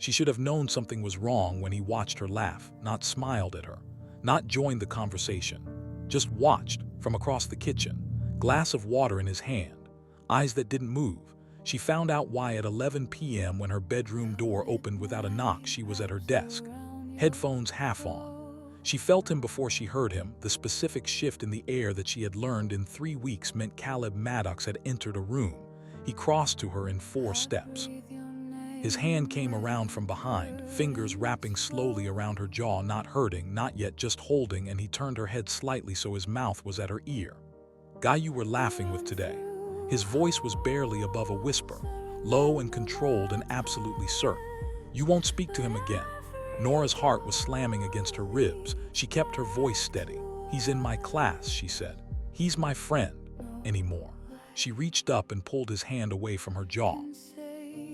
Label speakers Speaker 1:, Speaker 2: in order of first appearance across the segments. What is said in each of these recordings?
Speaker 1: She should have known something was wrong when he watched her laugh, not smiled at her, not joined the conversation. Just watched, from across the kitchen, glass of water in his hand, eyes that didn't move. She found out why at 11 p.m. when her bedroom door opened without a knock she was at her desk, headphones half on. She felt him before she heard him. The specific shift in the air that she had learned in 3 weeks meant Caleb Maddox had entered a room. He crossed to her in 4 steps. His hand came around from behind, fingers wrapping slowly around her jaw, not hurting, not yet, just holding, and he turned her head slightly so his mouth was at her ear. "Guy you were laughing with today." His voice was barely above a whisper, low and controlled and absolutely certain. "You won't speak to him again." Nora's heart was slamming against her ribs. She kept her voice steady. "He's in my class," she said. "He's my friend." Anymore. She reached up and pulled his hand away from her jaw.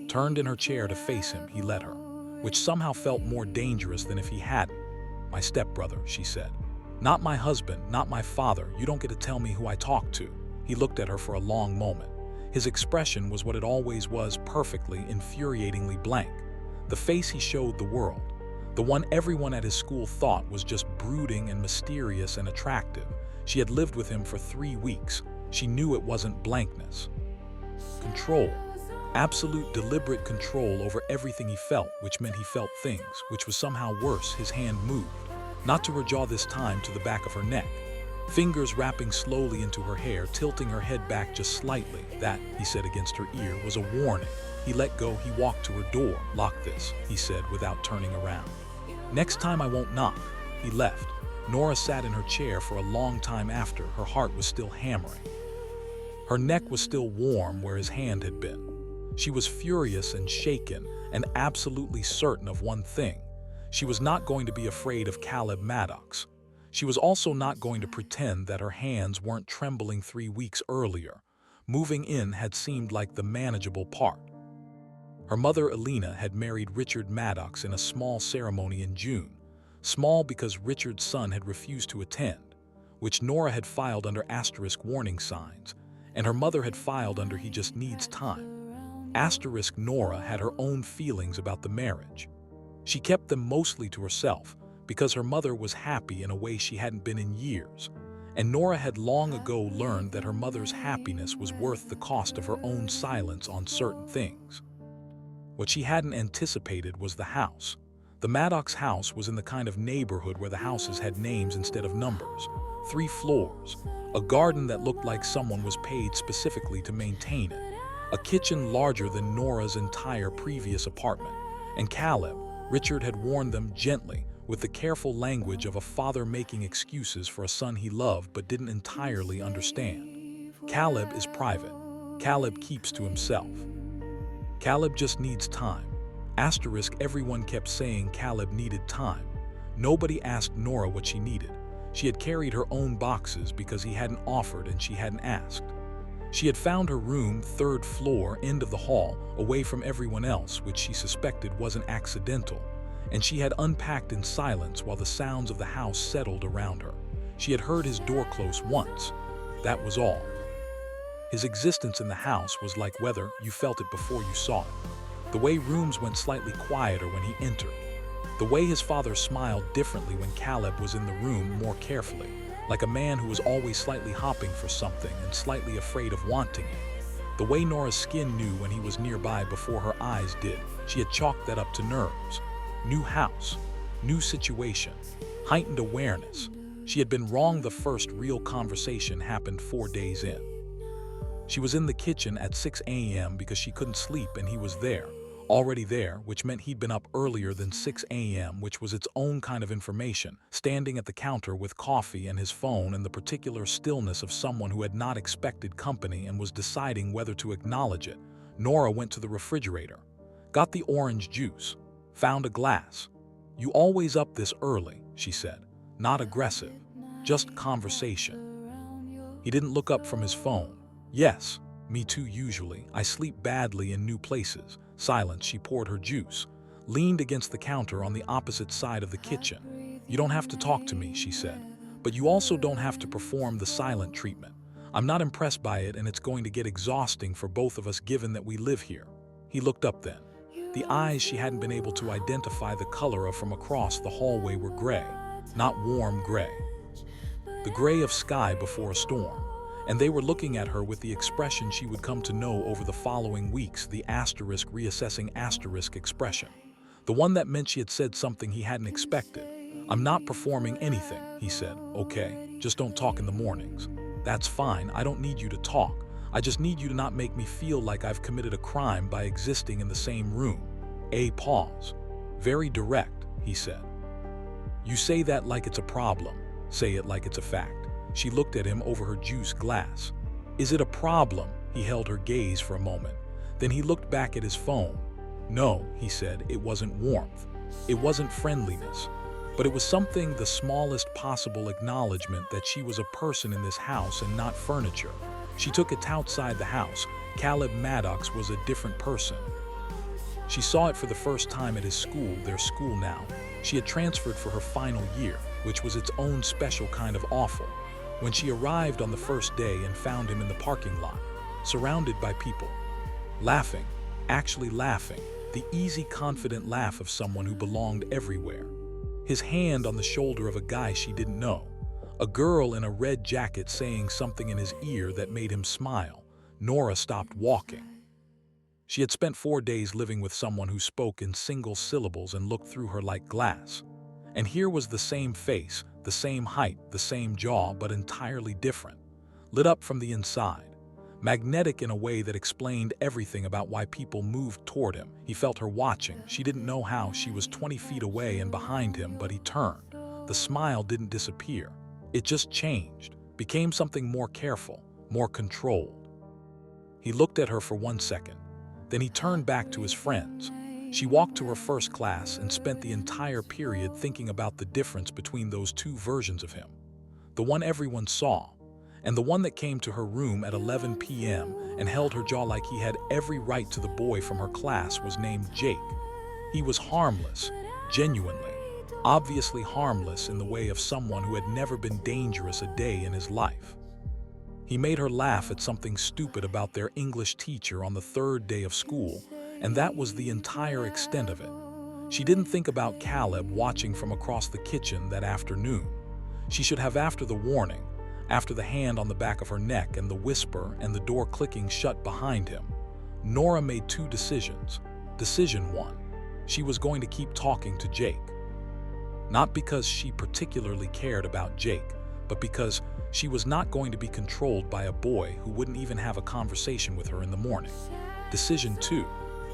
Speaker 1: Turned in her chair to face him, he let her, which somehow felt more dangerous than if he hadn't. "My stepbrother," she said. "Not my husband, not my father. You don't get to tell me who I talk to." He looked at her for a long moment. His expression was what it always was, perfectly, infuriatingly blank. The face he showed the world. The one everyone at his school thought was just brooding and mysterious and attractive. She had lived with him for 3 weeks. She knew it wasn't blankness. Control. Absolute deliberate control over everything he felt, which meant he felt things, which was somehow worse. His hand moved. Not to her jaw this time, to the back of her neck. Fingers wrapping slowly into her hair, tilting her head back just slightly. "That," he said against her ear, was a warning. He let go. He walked to her door. "Lock this," he said without turning around. "Next time I won't knock." He left. Nora sat in her chair for a long time after. Her heart was still hammering. Her neck was still warm where his hand had been. She was furious and shaken and absolutely certain of one thing. She was not going to be afraid of Caleb Maddox. She was also not going to pretend that her hands weren't trembling 3 weeks earlier. Moving in had seemed like the manageable part. Her mother, Alina, had married Richard Maddox in a small ceremony in June. Small because Richard's son had refused to attend, which Nora had filed under asterisk warning signs, and her mother had filed under he just needs time. Asterisk Nora had her own feelings about the marriage. She kept them mostly to herself because her mother was happy in a way she hadn't been in years, and Nora had long ago learned that her mother's happiness was worth the cost of her own silence on certain things. What she hadn't anticipated was the house. The Maddox house was in the kind of neighborhood where the houses had names instead of numbers. 3 floors, a garden that looked like someone was paid specifically to maintain it, a kitchen larger than Nora's entire previous apartment, and Caleb, Richard had warned them gently, with the careful language of a father making excuses for a son he loved but didn't entirely understand. Caleb is private. Caleb keeps to himself. Caleb just needs time. Asterisk everyone kept saying Caleb needed time. Nobody asked Nora what she needed. She had carried her own boxes because he hadn't offered and she hadn't asked. She had found her room, 3rd floor, end of the hall, away from everyone else, which she suspected wasn't accidental, and she had unpacked in silence while the sounds of the house settled around her. She had heard his door close once. That was all. His existence in the house was like weather, you felt it before you saw it. The way rooms went slightly quieter when he entered. The way his father smiled differently when Caleb was in the room, more carefully, like a man who was always slightly hopping for something and slightly afraid of wanting it. The way Nora's skin knew when he was nearby before her eyes did. She had chalked that up to nerves. New house, new situation, heightened awareness. She had been wrong. The first real conversation happened 4 days in. She was in the kitchen at 6 a.m. because she couldn't sleep, and he was there, already there, which meant he'd been up earlier than 6 a.m., which was its own kind of information, standing at the counter with coffee and his phone and the particular stillness of someone who had not expected company and was deciding whether to acknowledge it. Nora went to the refrigerator, got the orange juice, found a glass. "You always up this early," she said. Not aggressive, just conversation. He didn't look up from his phone. "Yes, me too usually. I sleep badly in new places." Silence. She poured her juice, leaned against the counter on the opposite side of the kitchen. "You don't have to talk to me," she said, "but you also don't have to perform the silent treatment. I'm not impressed by it, and it's going to get exhausting for both of us given that we live here." He looked up then. The eyes she hadn't been able to identify the color of from across the hallway were gray, not warm gray. The gray of sky before a storm, and they were looking at her with the expression she would come to know over the following weeks, the asterisk reassessing asterisk expression. The one that meant she had said something he hadn't expected. "I'm not performing anything," he said. "Okay, just don't talk in the mornings." "That's fine, I don't need you to talk. I just need you to not make me feel like I've committed a crime by existing in the same room." A pause. "Very direct," he said. "You say that like it's a problem. Say it like it's a fact." She looked at him over her juice glass. "Is it a problem?" He held her gaze for a moment. Then he looked back at his phone. "No," he said, "it wasn't warmth. It wasn't friendliness. But it was something, the smallest possible acknowledgement that she was a person in this house and not furniture. She took it outside the house. Caleb Maddox was a different person. She saw it for the first time at his school, their school now. She had transferred for her final year, which was its own special kind of awful. When she arrived on the first day and found him in the parking lot, surrounded by people, laughing, actually laughing, the easy, confident laugh of someone who belonged everywhere. His hand on the shoulder of a guy she didn't know. A girl in a red jacket saying something in his ear that made him smile. Nora stopped walking. She had spent 4 days living with someone who spoke in single syllables and looked through her like glass. And here was the same face, the same height, the same jaw, but entirely different. Lit up from the inside. Magnetic in a way that explained everything about why people moved toward him. He felt her watching. She didn't know how. She was 20 feet away and behind him, but he turned. The smile didn't disappear. It just changed, became something more careful, more controlled. He looked at her for 1 second. Then he turned back to his friends. She walked to her first class and spent the entire period thinking about the difference between those two versions of him. The one everyone saw, and the one that came to her room at 11 p.m. and held her jaw like he had every right to. The boy from her class was named Jake. He was harmless, genuinely, obviously harmless in the way of someone who had never been dangerous a day in his life. He made her laugh at something stupid about their English teacher on the 3rd day of school, and that was the entire extent of it. She didn't think about Caleb watching from across the kitchen that afternoon. She should have, after the warning, after the hand on the back of her neck and the whisper and the door clicking shut behind him. Nora made 2 decisions. Decision 1, she was going to keep talking to Jake. Not because she particularly cared about Jake, but because she was not going to be controlled by a boy who wouldn't even have a conversation with her in the morning. Decision 2,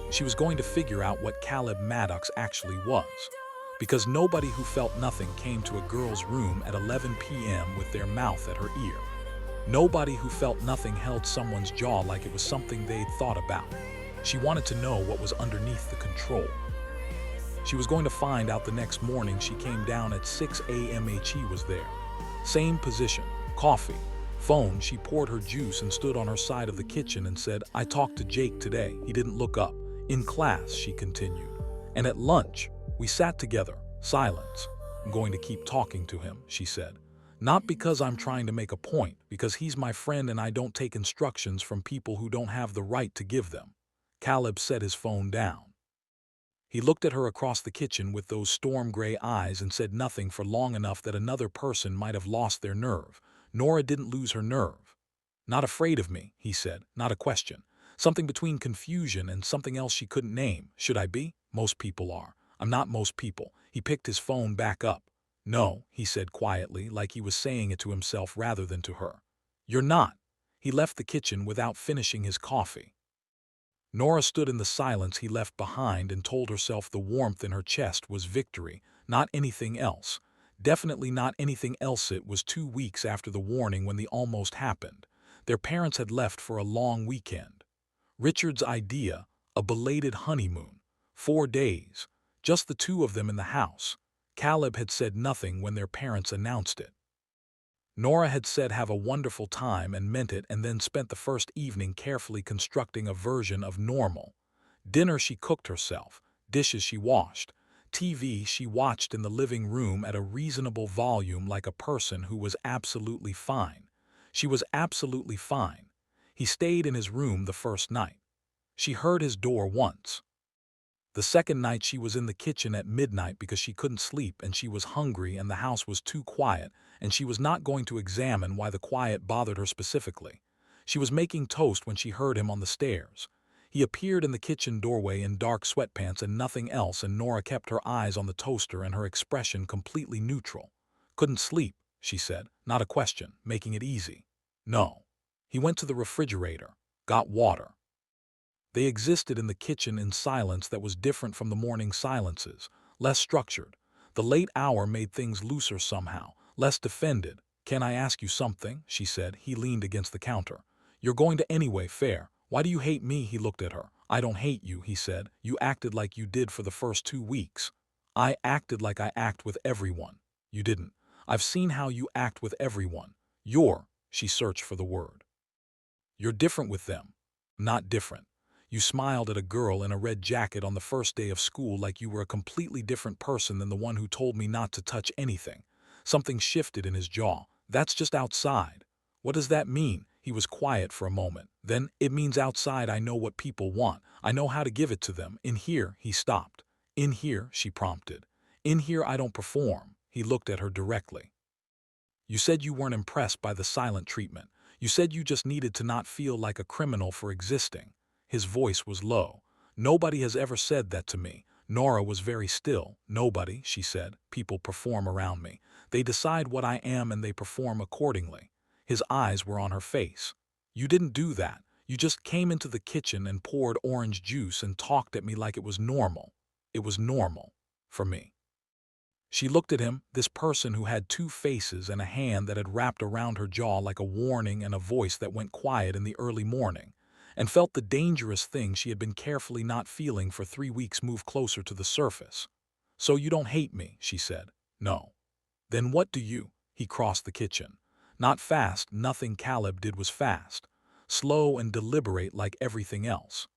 Speaker 1: she was going to figure out what Caleb Maddox actually was. Because nobody who felt nothing came to a girl's room at 11 p.m. with their mouth at her ear. Nobody who felt nothing held someone's jaw like it was something they'd thought about. She wanted to know what was underneath the control. She was going to find out the next morning. She came down at 6 a.m. He was there. Same position, coffee, phone. She poured her juice and stood on her side of the kitchen and said, "I talked to Jake today." He didn't look up. "In class," she continued. "And at lunch, we sat together, silence. I'm going to keep talking to him," she said. "Not because I'm trying to make a point, because he's my friend and I don't take instructions from people who don't have the right to give them." Caleb set his phone down. He looked at her across the kitchen with those storm gray eyes and said nothing for long enough that another person might have lost their nerve. Nora didn't lose her nerve. "Not afraid of me," he said, not a question. Something between confusion and something else she couldn't name. "Should I be? Most people are. I'm not most people." He picked his phone back up. "No," he said quietly, like he was saying it to himself rather than to her. "You're not." He left the kitchen without finishing his coffee. Nora stood in the silence he left behind and told herself the warmth in her chest was victory, not anything else. Definitely not anything else. It was 2 weeks after the warning when the almost happened. Their parents had left for a long weekend. Richard's idea, a belated honeymoon. 4 days. Just the 2 of them in the house. Caleb had said nothing when their parents announced it. Nora had said have a wonderful time and meant it, and then spent the first evening carefully constructing a version of normal. Dinner she cooked herself, dishes she washed, TV she watched in the living room at a reasonable volume like a person who was absolutely fine. She was absolutely fine. He stayed in his room the first night. She heard his door once. The second night she was in the kitchen at midnight because she couldn't sleep and she was hungry and the house was too quiet, and she was not going to examine why the quiet bothered her specifically. She was making toast when she heard him on the stairs. He appeared in the kitchen doorway in dark sweatpants and nothing else, and Nora kept her eyes on the toaster and her expression completely neutral. "Couldn't sleep," she said, not a question, making it easy. "No." He went to the refrigerator, got water. They existed in the kitchen in silence that was different from the morning silences, less structured. The late hour made things looser somehow, less defended. "Can I ask you something?" she said. He leaned against the counter. "You're going to anyway, fair. Why do you hate me?" He looked at her. "I don't hate you," he said. "You acted like you did for the first 2 weeks." "I acted like I act with everyone." "You didn't. I've seen how you act with everyone. She searched for the word. "You're different with them." "Not different. You smiled at a girl in a red jacket on the first day of school like you were a completely different person than the one who told me not to touch anything." Something shifted in his jaw. "That's just outside." "What does that mean?" He was quiet for a moment. Then, "It means outside I know what people want. I know how to give it to them. In here," he stopped. "In here," she prompted. "In here I don't perform." He looked at her directly. "You said you weren't impressed by the silent treatment. You said you just needed to not feel like a criminal for existing." His voice was low. "Nobody has ever said that to me." Nora was very still. "Nobody," she said. "People perform around me. They decide what I am and they perform accordingly." His eyes were on her face. "You didn't do that. You just came into the kitchen and poured orange juice and talked at me like it was normal." "It was normal. For me." She looked at him, this person who had two faces and a hand that had wrapped around her jaw like a warning and a voice that went quiet in the early morning, and felt the dangerous thing she had been carefully not feeling for 3 weeks move closer to the surface. "So you don't hate me," she said. "No." "Then what do you?" He crossed the kitchen. Not fast, nothing Caleb did was fast. Slow and deliberate like everything else.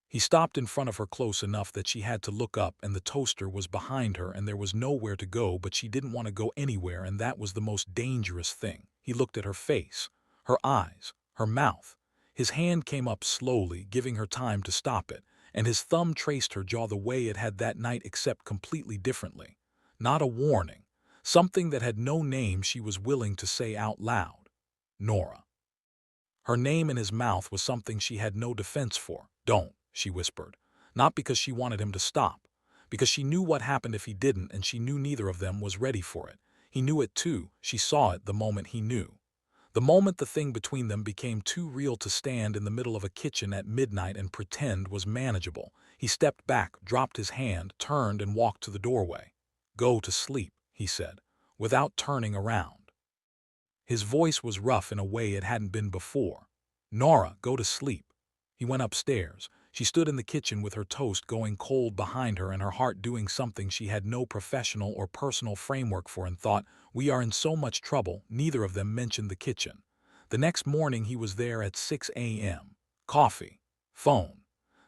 Speaker 1: He stopped in front of her close enough that she had to look up, and the toaster was behind her and there was nowhere to go, but she didn't want to go anywhere, and that was the most dangerous thing. He looked at her face, her eyes, her mouth. His hand came up slowly, giving her time to stop it, and his thumb traced her jaw the way it had that night, except completely differently. Not a warning. Something that had no name she was willing to say out loud. Nora. Her name in his mouth was something she had no defense for. "Don't," she whispered. Not because she wanted him to stop. Because she knew what happened if he didn't, and she knew neither of them was ready for it. He knew it too. She saw it the moment he knew. The moment the thing between them became too real to stand in the middle of a kitchen at midnight and pretend was manageable. He stepped back, dropped his hand, turned and walked to the doorway. "Go to sleep," he said, without turning around. His voice was rough in a way it hadn't been before. "Nora, go to sleep." He went upstairs. She stood in the kitchen with her toast going cold behind her and her heart doing something she had no professional or personal framework for, and thought, "We are in so much trouble." Neither of them mentioned the kitchen. The next morning he was there at 6 a.m. Coffee. Phone.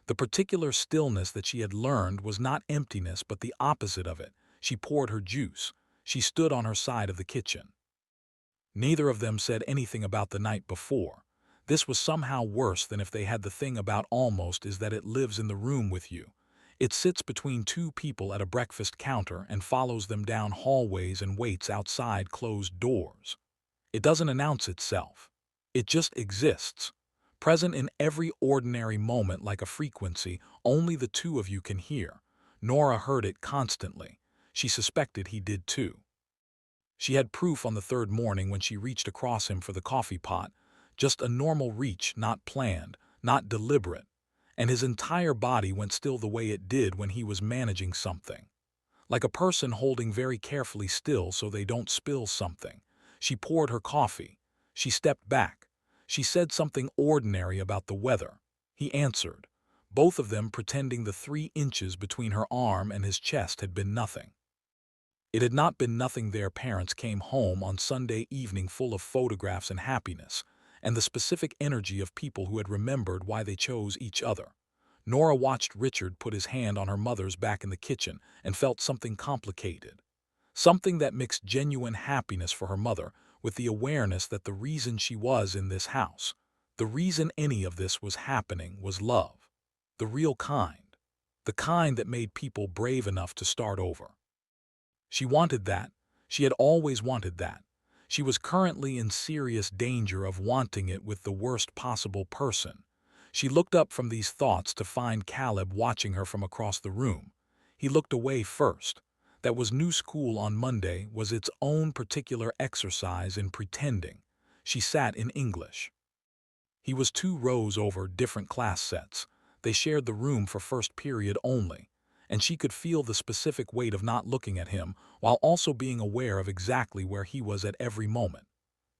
Speaker 1: The particular stillness that she had learned was not emptiness but the opposite of it. She poured her juice. She stood on her side of the kitchen. Neither of them said anything about the night before. This was somehow worse than if they had. The thing about almost is that it lives in the room with you. It sits between two people at a breakfast counter and follows them down hallways and waits outside closed doors. It doesn't announce itself. It just exists. Present in every ordinary moment like a frequency only the two of you can hear. Nora heard it constantly. She suspected he did too. She had proof on the third morning when she reached across him for the coffee pot. Just a normal reach, not planned, not deliberate. And his entire body went still the way it did when he was managing something. Like a person holding very carefully still so they don't spill something. She poured her coffee. She stepped back. She said something ordinary about the weather. He answered, both of them pretending the 3 inches between her arm and his chest had been nothing. It had not been nothing. Their parents came home on Sunday evening full of photographs and happiness, and the specific energy of people who had remembered why they chose each other. Nora watched Richard put his hand on her mother's back in the kitchen and felt something complicated. Something that mixed genuine happiness for her mother with the awareness that the reason she was in this house, the reason any of this was happening, was love. The real kind. the kind that made people brave enough to start over. She wanted that. She had always wanted that. She was currently in serious danger of wanting it with the worst possible person. She looked up from these thoughts to find Caleb watching her from across the room. He looked away first. That was new school on Monday was its own particular exercise in pretending. She sat in English. He was 2 rows over, different class sets. They shared the room for first period only, and she could feel the specific weight of not looking at him while also being aware of exactly where he was at every moment.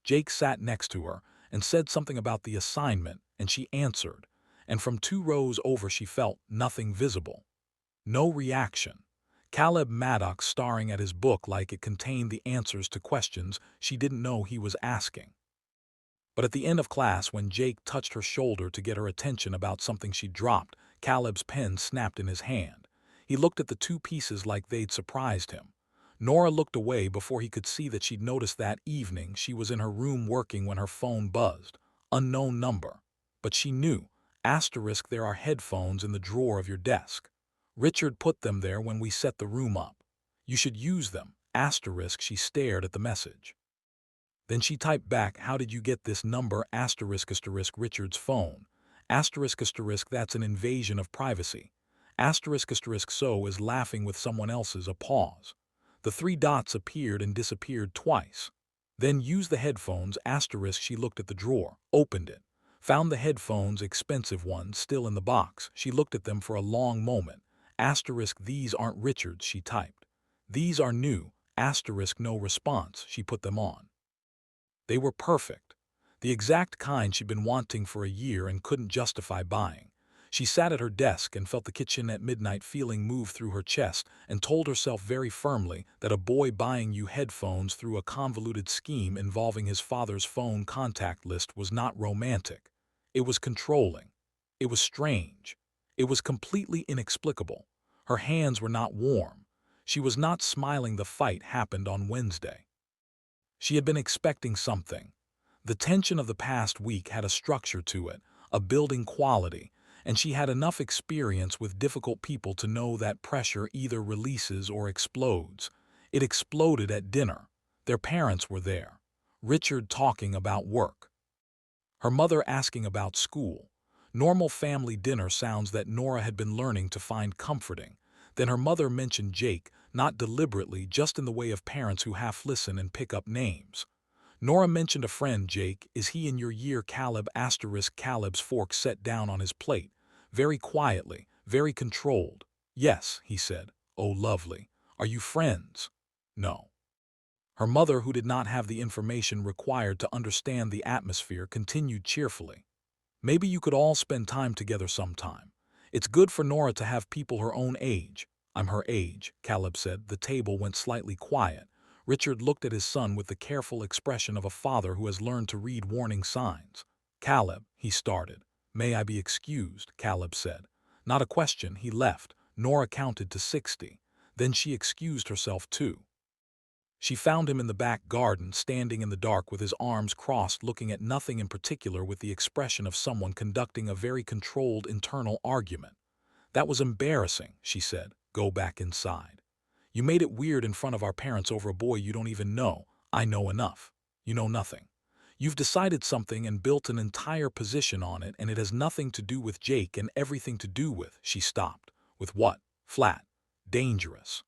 Speaker 1: Jake sat next to her and said something about the assignment, and she answered, and from 2 rows over she felt nothing visible. No reaction. Caleb Maddox staring at his book like it contained the answers to questions she didn't know he was asking. But at the end of class, when Jake touched her shoulder to get her attention about something she dropped, Caleb's pen snapped in his hand. He looked at the 2 pieces like they'd surprised him. Nora looked away before he could see that she'd noticed that evening she was in her room working when her phone buzzed. Unknown number. But she knew. Asterisk, there are headphones in the drawer of your desk. Richard put them there when we set the room up. You should use them. Asterisk, she stared at the message. Then she typed back, how did you get this number? Asterisk, Richard's phone. Asterisk, that's an invasion of privacy. Asterisk, so is laughing with someone else's. A pause. The 3 dots appeared and disappeared twice. Then use the headphones. Asterisk, she looked at the drawer, opened it. Found the headphones, expensive ones, still in the box. She looked at them for a long moment. Asterisk, these aren't Richard's, she typed. These are new. Asterisk, no response. She put them on. They were perfect. The exact kind she'd been wanting for a year and couldn't justify buying. She sat at her desk and felt the kitchen at midnight feeling move through her chest and told herself very firmly that a boy buying you headphones through a convoluted scheme involving his father's phone contact list was not romantic. It was controlling. It was strange. It was completely inexplicable. Her hands were not warm. She was not smiling. The fight happened on Wednesday. She had been expecting something. The tension of the past week had a structure to it, a building quality, and she had enough experience with difficult people to know that pressure either releases or explodes. It exploded at dinner. Their parents were there. Richard talking about work. Her mother asking about school. Normal family dinner sounds that Nora had been learning to find comforting. Then her mother mentioned Jake, not deliberately, just in the way of parents who half listen and pick up names. Nora mentioned a friend. Jake, is he in your year? Caleb asterisk, Caleb's fork set down on his plate. Very quietly, very controlled. Yes, he said. Oh, lovely. Are you friends? No. Her mother, who did not have the information required to understand the atmosphere, continued cheerfully. Maybe you could all spend time together sometime. It's good for Nora to have people her own age. I'm her age, Caleb said. The table went slightly quiet. Richard looked at his son with the careful expression of a father who has learned to read warning signs. Caleb, he started. May I be excused, Caleb said. Not a question. He left. Nora counted to 60. Then she excused herself too. She found him in the back garden, standing in the dark with his arms crossed, looking at nothing in particular, with the expression of someone conducting a very controlled internal argument. That was embarrassing, she said. Go back inside. You made it weird in front of our parents over a boy you don't even know. I know enough. You know nothing. You've decided something and built an entire position on it, and it has nothing to do with Jake and everything to do with, she stopped. With what? Flat. Dangerous.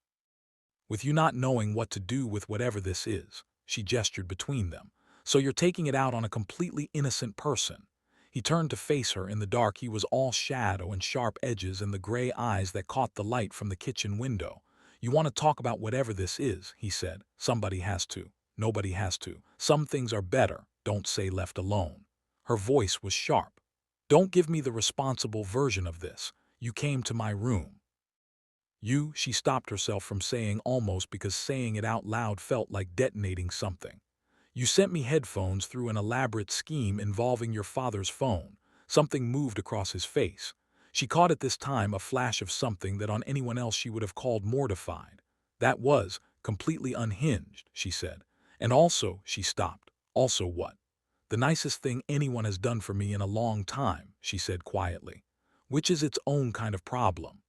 Speaker 1: With you not knowing what to do with whatever this is, she gestured between them. So you're taking it out on a completely innocent person. He turned to face her. In the dark he was all shadow and sharp edges and the gray eyes that caught the light from the kitchen window. You want to talk about whatever this is, he said. Somebody has to. Nobody has to. Some things are better, don't say, left alone. Her voice was sharp. Don't give me the responsible version of this. You came to my room. You, she stopped herself from saying, almost because saying it out loud felt like detonating something. You sent me headphones through an elaborate scheme involving your father's phone. Something moved across his face. She caught at this time a flash of something that on anyone else she would have called mortified. That was completely unhinged, she said. And also, she stopped. Also what? The nicest thing anyone has done for me in a long time, she said quietly. Which is its own kind of problem.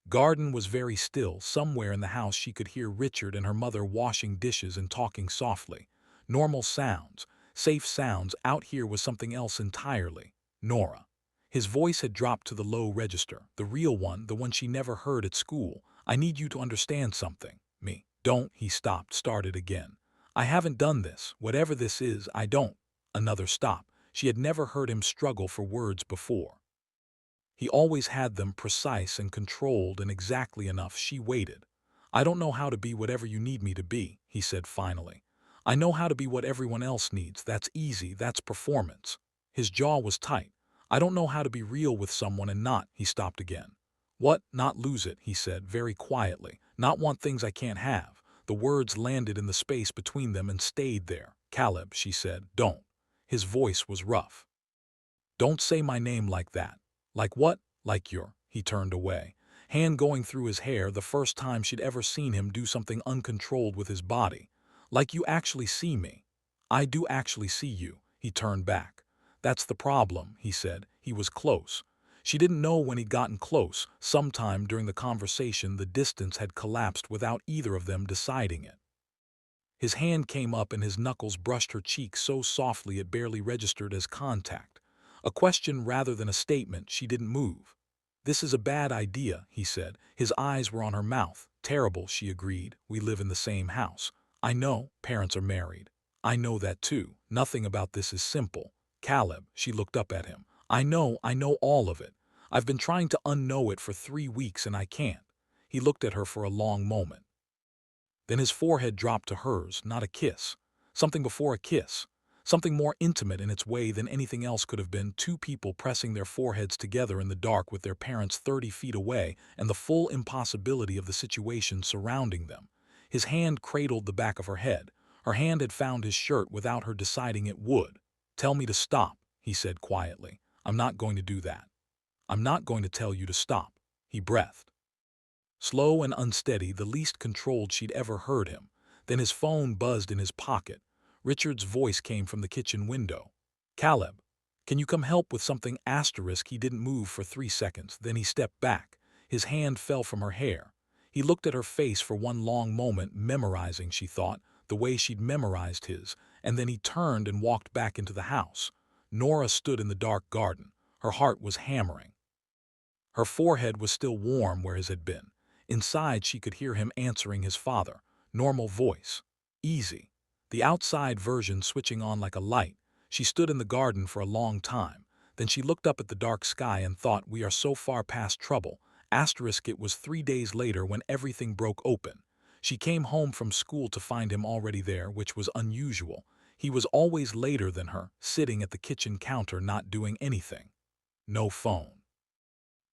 Speaker 1: Garden was very still. Somewhere in the house she could hear Richard and her mother washing dishes and talking softly. Normal sounds, safe sounds. Out here was something else entirely. Nora. His voice had dropped to the low register, the real one, the one she never heard at school. I need you to understand something. Me. Don't. He stopped, started again. I haven't done this. Whatever this is, I don't. Another stop. She had never heard him struggle for words before. He always had them precise and controlled and exactly enough. She waited. I don't know how to be whatever you need me to be, he said finally. I know how to be what everyone else needs. That's easy. That's performance. His jaw was tight. I don't know how to be real with someone and not. He stopped again. What? Not lose it, he said very quietly. Not want things I can't have. The words landed in the space between them and stayed there. Caleb, she said, don't. His voice was rough. Don't say my name like that. Like what? Like you're. He turned away, hand going through his hair, the first time she'd ever seen him do something uncontrolled with his body. Like you actually see me. I do actually see you. He turned back. That's the problem, he said. He was close. She didn't know when he'd gotten close. Sometime during the conversation, the distance had collapsed without either of them deciding it. His hand came up and his knuckles brushed her cheek so softly it barely registered as contact. A question rather than a statement. She didn't move. This is a bad idea, he said. His eyes were on her mouth. Terrible, she agreed. We live in the same house. I know, parents are married. I know that too. Nothing about this is simple. Caleb, she looked up at him. I know all of it. I've been trying to unknow it for 3 weeks and I can't. He looked at her for a long moment. Then his forehead dropped to hers, not a kiss. Something before a kiss. Something more intimate in its way than anything else could have been. Two people pressing their foreheads together in the dark with their parents 30 feet away and the full impossibility of the situation surrounding them. His hand cradled the back of her head. Her hand had found his shirt without her deciding it would. Tell me to stop, he said quietly. I'm not going to do that. I'm not going to tell you to stop. He breathed. Slow and unsteady, the least controlled she'd ever heard him. Then his phone buzzed in his pocket. Richard's voice came from the kitchen window. Caleb, can you come help with something? Asterisk. He didn't move for 3 seconds. Then he stepped back. His hand fell from her hair. He looked at her face for one long moment, memorizing, she thought, the way she'd memorized his, and then he turned and walked back into the house. Nora stood in the dark garden. Her heart was hammering. Her forehead was still warm where his had been. Inside, she could hear him answering his father. Normal voice. Easy. The outside version switching on like a light. She stood in the garden for a long time. Then she looked up at the dark sky and thought, we are so far past trouble. Asterisk. It was 3 days later when everything broke open. She came home from school to find him already there, which was unusual. He was always later than her, sitting at the kitchen counter not doing anything. No phone.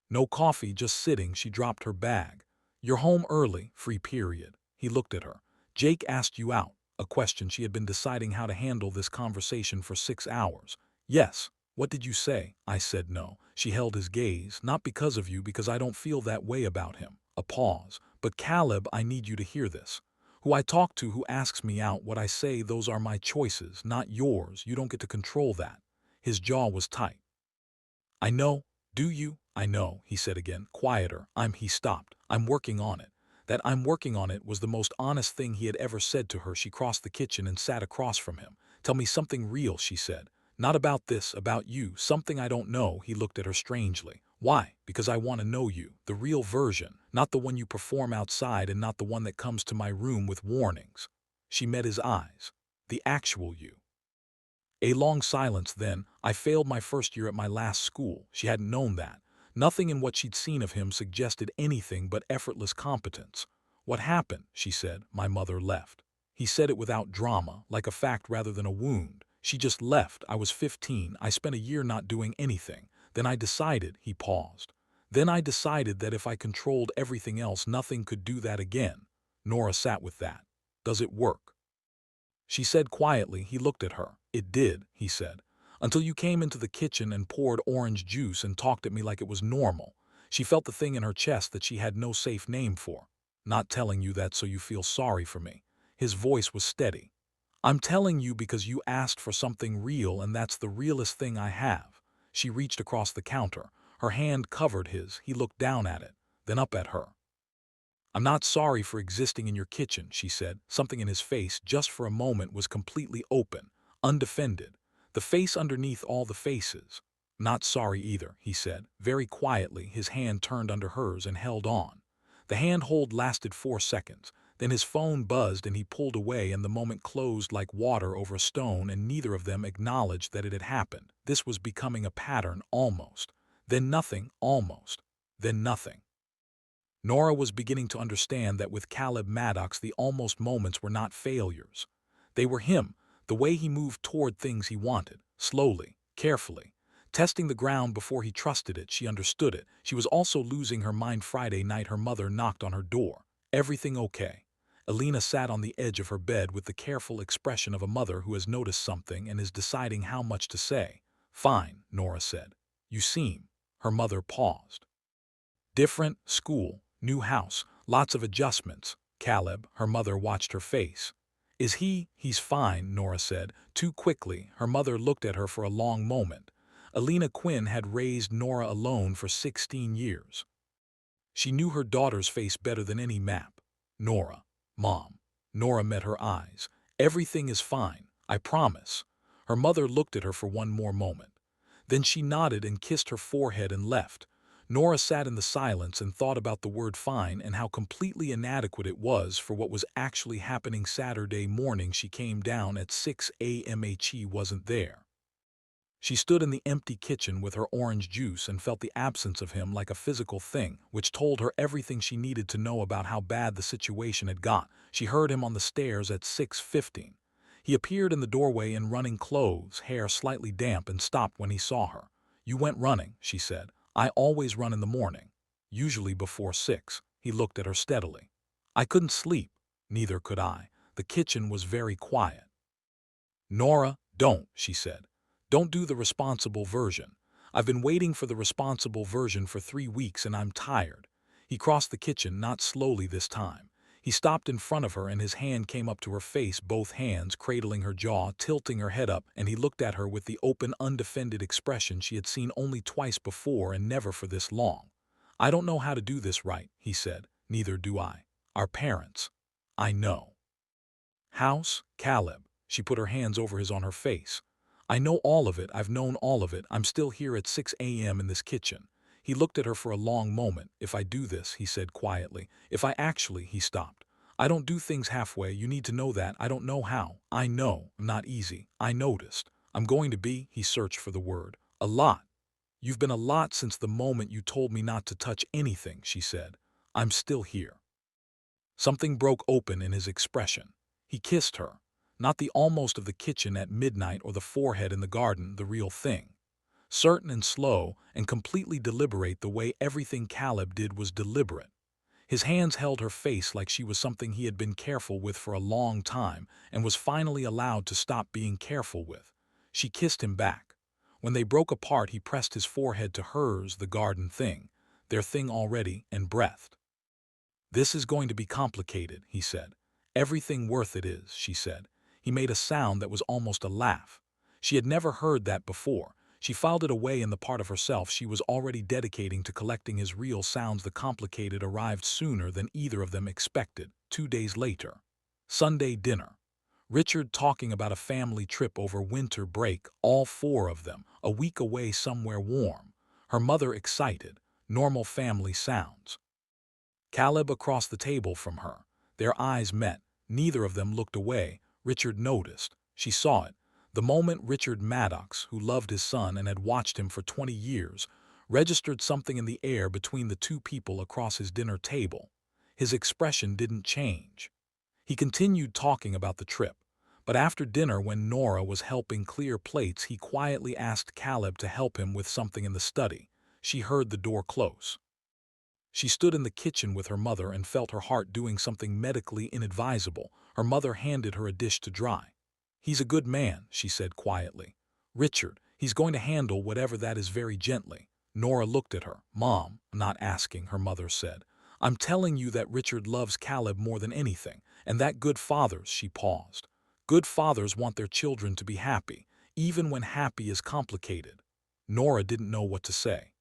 Speaker 1: No coffee, just sitting. She dropped her bag. You're home early, free period. He looked at her. Jake asked you out. A question she had been deciding how to handle this conversation for 6 hours. Yes. What did you say? I said no. She held his gaze. Not because of you, because I don't feel that way about him. A pause. But Caleb, I need you to hear this. Who I talk to, who asks me out, what I say, those are my choices, not yours. You don't get to control that. His jaw was tight. I know. Do you? I know, he said again, quieter. He stopped. I'm working on it. That I'm working on it was the most honest thing he had ever said to her. She crossed the kitchen and sat across from him. Tell me something real, she said. Not about this, about you, something I don't know. He looked at her strangely. Why? Because I want to know you, the real version, not the one you perform outside and not the one that comes to my room with warnings. She met his eyes. The actual you. A long silence. Then, I failed my first year at my last school. She hadn't known that. Nothing in what she'd seen of him suggested anything but effortless competence. What happened? She said. My mother left. He said it without drama, like a fact rather than a wound. She just left. I was 15. I spent a year not doing anything. Then I decided, he paused. Then I decided that if I controlled everything else, nothing could do that again. Nora sat with that. Does it work? She said quietly. He looked at her. It did, he said. Until you came into the kitchen and poured orange juice and talked at me like it was normal. She felt the thing in her chest that she had no safe name for. Not telling you that so you feel sorry for me. His voice was steady. I'm telling you because you asked for something real and that's the realest thing I have. She reached across the counter. Her hand covered his. He looked down at it. then up at her. "I'm not sorry for existing in your kitchen," she said. Something in his face just for a moment was completely open, undefended, the face underneath all the faces. "Not sorry either," he said, very quietly, his hand turned under hers and held on. The hand-hold lasted 4 seconds, then his phone buzzed and he pulled away and the moment closed like water over a stone and neither of them acknowledged that it had happened. This was becoming a pattern, almost. Then nothing, almost. Then nothing. Nora was beginning to understand that with Caleb Maddox the almost moments were not failures. They were him, the way he moved toward things he wanted, slowly, carefully, testing the ground before he trusted it. She understood it. She was also losing her mind. Friday night her mother knocked on her door. "Everything okay?" Alina sat on the edge of her bed with the careful expression of a mother who has noticed something and is deciding how much to say. "Fine," Nora said. "You seem." Her mother paused. "Different, school, new house, lots of adjustments." "Caleb," her mother watched her face. He's fine," Nora said, too quickly. Her mother looked at her for a long moment. Alina Quinn had raised Nora alone for 16 years. She knew her daughter's face better than any map. "Nora, Mom." Nora met her eyes. "Everything is fine, I promise." Her mother looked at her for one more moment. Then she nodded and kissed her forehead and left. Nora sat in the silence and thought about the word fine and how completely inadequate it was for what was actually happening. Saturday morning she came down at 6 a.m. He wasn't there. She stood in the empty kitchen with her orange juice and felt the absence of him like a physical thing, which told her everything she needed to know about how bad the situation had got. She heard him on the stairs at 6:15. He appeared in the doorway in running clothes, hair slightly damp, and stopped when he saw her. "You went running," she said. "I always run in the morning. Usually before 6. He looked at her steadily. "I couldn't sleep." "Neither could I." The kitchen was very quiet. "Nora, don't," she said. "Don't do the responsible version. I've been waiting for the responsible version for 3 weeks and I'm tired." He crossed the kitchen, not slowly this time. He stopped in front of her and his hand came up to her face, both hands cradling her jaw, tilting her head up, and he looked at her with the open, undefended expression she had seen only twice before and never for this long. "I don't know how to do this right," he said. "Neither do I. Our parents. I know." "House, Caleb." She put her hands over his on her face. "I know all of it. I've known all of it. I'm still here at 6 a.m. in this kitchen." He looked at her for a long moment. "If I do this," he said quietly, "if I actually—" He stopped. "I don't do things halfway. You need to know that. I don't know how. I know. Not easy. I noticed. I'm going to be—" He searched for the word. "A lot. You've been a lot since the moment you told me not to touch anything," she said. "I'm still here." Something broke open in his expression. He kissed her. Not the almost of the kitchen at midnight or the forehead in the garden, the real thing. Certain and slow and completely deliberate. The way everything Caleb did was deliberate. His hands held her face like she was something he had been careful with for a long time and was finally allowed to stop being careful with. She kissed him back. When they broke apart, he pressed his forehead to hers, the garden thing, their thing already, and breathed. "This is going to be complicated," he said. "Everything worth it is," she said. He made a sound that was almost a laugh. She had never heard that before. She filed it away in the part of herself she was already dedicating to collecting his real sounds. The complicated arrived sooner than either of them expected. 2 days later. Sunday dinner. Richard talking about a family trip over winter break, all 4 of them, a week away somewhere warm. Her mother excited. Normal family sounds. Caleb across the table from her. Their eyes met. Neither of them looked away. Richard noticed. She saw it. The moment Richard Maddox, who loved his son and had watched him for 20 years, registered something in the air between the 2 people across his dinner table. His expression didn't change. He continued talking about the trip. But after dinner, when Nora was helping clear plates, he quietly asked Caleb to help him with something in the study. She heard the door close. She stood in the kitchen with her mother and felt her heart doing something medically inadvisable. Her mother handed her a dish to dry. "He's a good man," she said quietly. "Richard, he's going to handle whatever that is very gently." Nora looked at her. "Mom, I'm not asking," her mother said. "I'm telling you that Richard loves Caleb more than anything, and that good fathers—" She paused. "Good fathers want their children to be happy, even when happy is complicated." Nora didn't know what to say.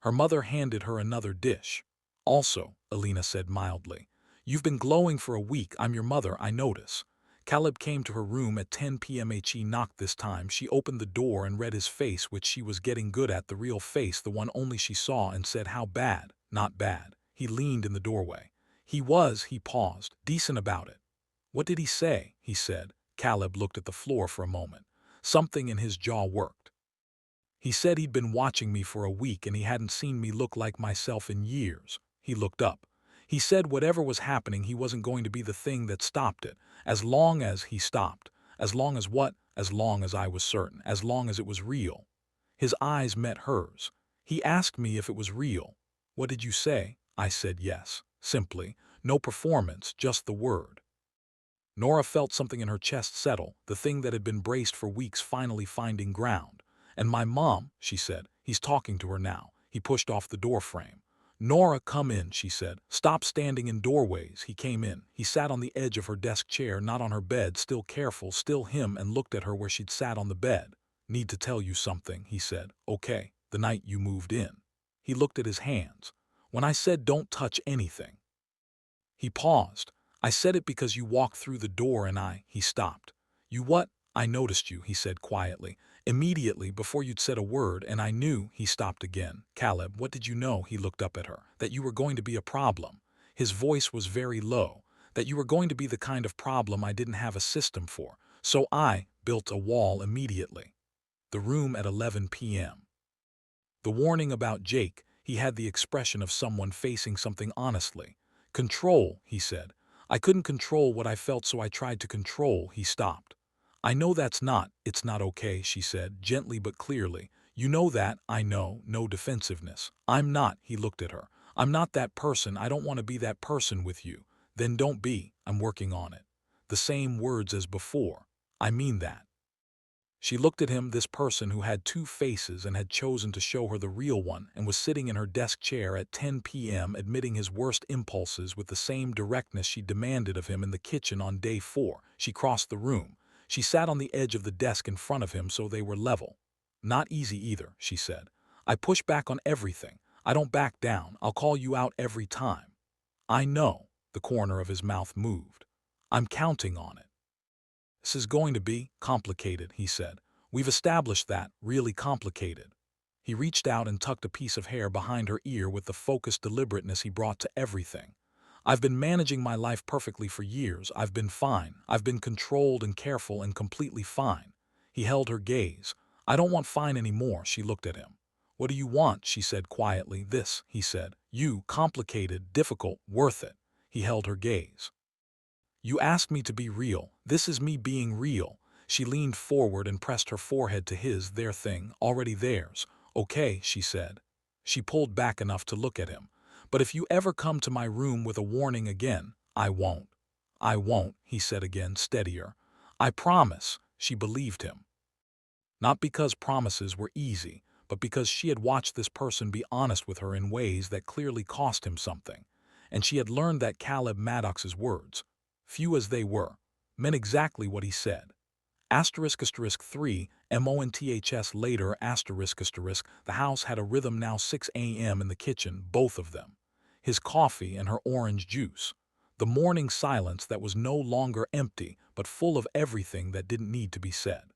Speaker 1: Her mother handed her another dish. Also, Alina said mildly, you've been glowing for a week. I'm your mother, I notice. Caleb came to her room at 10 p.m. He knocked this time. She opened the door and read his face, which she was getting good at, the real face, the one only she saw, and said, how bad? Not bad. He leaned in the doorway. He paused, decent about it. What did he say? He said. Caleb looked at the floor for a moment. Something in his jaw worked. He said he'd been watching me for a week and he hadn't seen me look like myself in years. He looked up. He said whatever was happening, he wasn't going to be the thing that stopped it. As long as he stopped. As long as what? As long as I was certain. As long as it was real. His eyes met hers. He asked me if it was real. What did you say? I said yes. Simply. No performance, just the word. Nora felt something in her chest settle, the thing that had been braced for weeks finally finding ground. And my mom, she said. He's talking to her now. He pushed off the door frame. Nora, come in, she said. Stop standing in doorways. He came in. He sat on the edge of her desk chair, not on her bed, still careful, still him, and looked at her where she'd sat on the bed. Need to tell you something, he said. Okay, the night you moved in. He looked at his hands. When I said don't touch anything. He paused. I said it because you walked through the door and he stopped. You what? I noticed you, he said quietly. Immediately, before you'd said a word, and I knew. He stopped again. Caleb, what did you know? He looked up at her. That you were going to be a problem. His voice was very low. That you were going to be the kind of problem I didn't have a system for. So I built a wall immediately. The room at 11 p.m. The warning about Jake, he had the expression of someone facing something honestly. Control, he said. I couldn't control what I felt, so I tried to control. He stopped. I know it's not okay, she said, gently but clearly. You know that, I know, no defensiveness. I'm not, he looked at her. I'm not that person, I don't want to be that person with you. Then don't be, I'm working on it. The same words as before. I mean that. She looked at him, this person who had two faces and had chosen to show her the real one, and was sitting in her desk chair at 10 p.m. admitting his worst impulses with the same directness she demanded of him in the kitchen on day 4. She crossed the room. She sat on the edge of the desk in front of him so they were level. Not easy either, she said. I push back on everything. I don't back down. I'll call you out every time. I know. The corner of his mouth moved. I'm counting on it. This is going to be complicated, he said. We've established that, really complicated. He reached out and tucked a piece of hair behind her ear with the focused deliberateness he brought to everything. I've been managing my life perfectly for years. I've been fine. I've been controlled and careful and completely fine. He held her gaze. I don't want fine anymore, she looked at him. What do you want, she said quietly. This, he said. You, complicated, difficult, worth it. He held her gaze. You asked me to be real. This is me being real. She leaned forward and pressed her forehead to his, their thing, already theirs. Okay, she said. She pulled back enough to look at him. But if you ever come to my room with a warning again, I won't. I won't, he said again, steadier. I promise, she believed him. Not because promises were easy, but because she had watched this person be honest with her in ways that clearly cost him something. And she had learned that Caleb Maddox's words, few as they were, meant exactly what he said. **3 months later **. The house had a rhythm now 6 a.m. in the kitchen, both of them. His coffee and her orange juice. The morning silence that was no longer empty, but full of everything that didn't need to be said.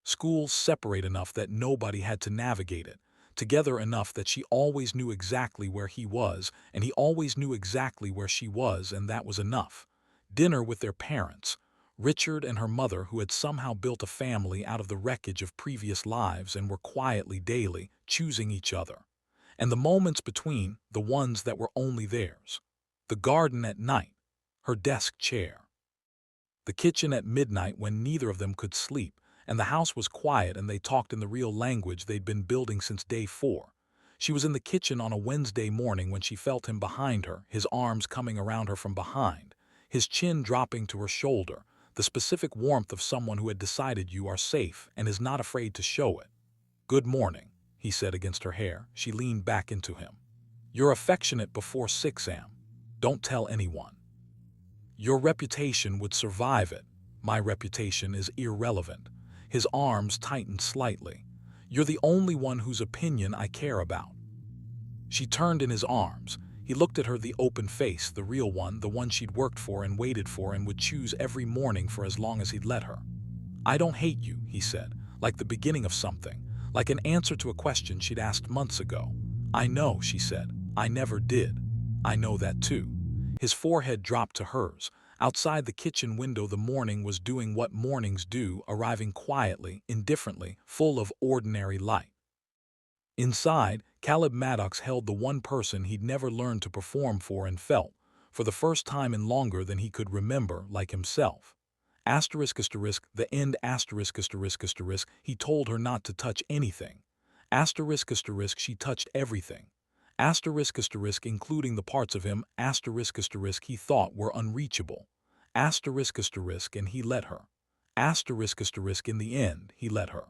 Speaker 1: Schools separate enough that nobody had to navigate it. Together enough that she always knew exactly where he was, and he always knew exactly where she was, and that was enough. Dinner with their parents. Richard and her mother, who had somehow built a family out of the wreckage of previous lives and were quietly daily choosing each other. And the moments between, the ones that were only theirs. The garden at night. Her desk chair. The kitchen at midnight when neither of them could sleep, and the house was quiet and they talked in the real language they'd been building since day 4. She was in the kitchen on a Wednesday morning when she felt him behind her, his arms coming around her from behind, his chin dropping to her shoulder, the specific warmth of someone who had decided you are safe and is not afraid to show it. Good morning, he said against her hair. She leaned back into him. You're affectionate before 6 a.m. Don't tell anyone. Your reputation would survive it. My reputation is irrelevant. His arms tightened slightly. You're the only one whose opinion I care about. She turned in his arms. He looked at her, the open face, the real one, the one she'd worked for and waited for and would choose every morning for as long as he'd let her. "I don't hate you," he said, like the beginning of something, like an answer to a question she'd asked months ago. "I know," she said. "I never did. I know that too." His forehead dropped to hers. Outside the kitchen window, the morning was doing what mornings do, arriving quietly, indifferently, full of ordinary light. Inside, Caleb Maddox held the one person he'd never learned to perform for and felt, for the first time in longer than he could remember, like himself. The end. He told her not to touch anything. She touched everything. Including the parts of him he thought were unreachable. And he let her. In the end, he let her.